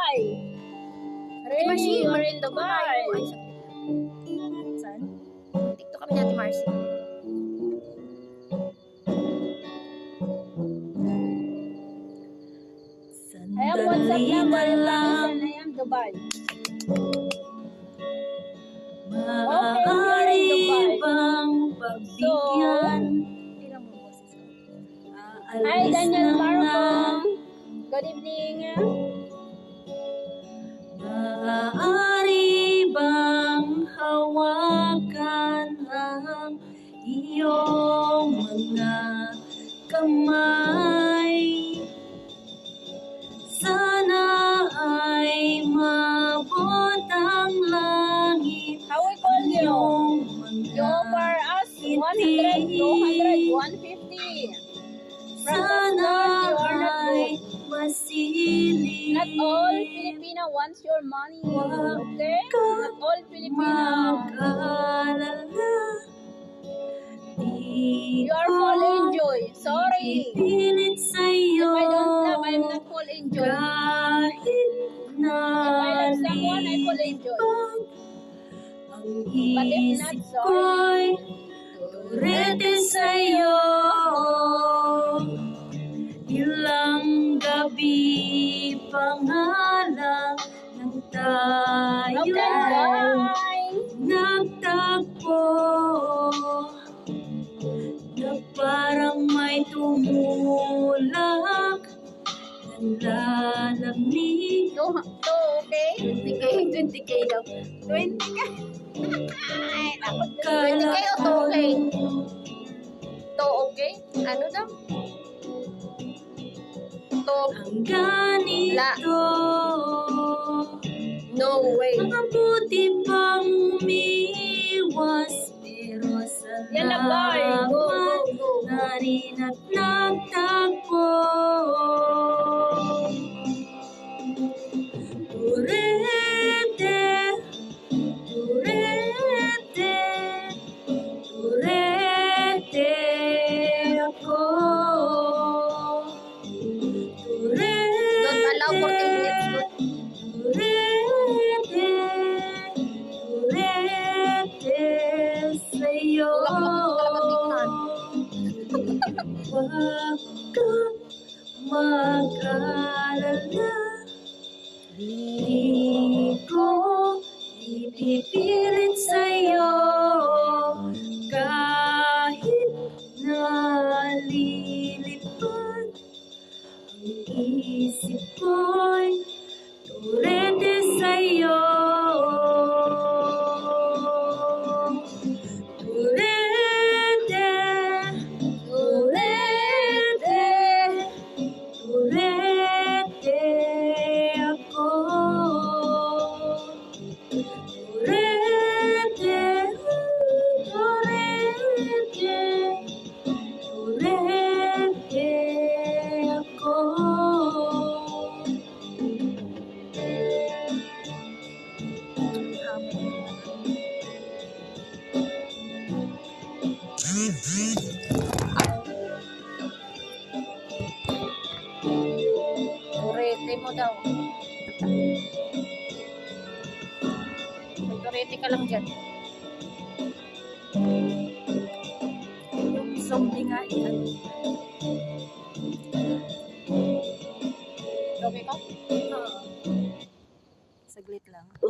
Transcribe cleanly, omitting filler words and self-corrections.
Dubai. Ready, you're in Dubai. Ay, saglit lang. Saan? TikTok kami natin, Marcy. I am WhatsApp number in Pakistan. I am Dubai. Maaari bang pagbigyan? Tingnan mo boses ko. Hi, Daniel Marco. Good evening. Maaari bang hawakan ang iyong mga kamay? Sana ay mabot ang langit. How we call you? iyong You offer us 100, 200, 150. Sana You are not ay good. masilip. Not all Filipino wants your money. Okay? Not all Filipino. Mag-alala. You are full enjoy. Sorry. Ipilit If sa'yo. I don't love, I'm not full enjoy. Kahit na If I love someone, I full enjoy. ang But if not, isip sorry. ko'y turete sa'yo. Ilang gabi pangalang ng tayo Okay, bye. nagtagpo na parang may tumulak ng lalamig. To, okay? 20K, 20K daw. 20K. Ay, naku. 20K o 2K? To okay? Ano daw? To, Ang ganito, no way. mabuti pang umiwas, pero Yan na, boy. salamat Go, go, go. na rin at nagtagpo. Turete, turete, turete ako. Don't allow 14 minutes. Turete, turete sa'yo. Huwag kang mag-alala. Di ko ipipilit sa'yo kahit nalilipad ang isip ko'y turete sa'yo. Turete, turete, turete ako. Turete, turete, turete ako. Turete mo daw. Turete ka lang dyan. Yung zombie nga yan. Okay ka? Saglit lang.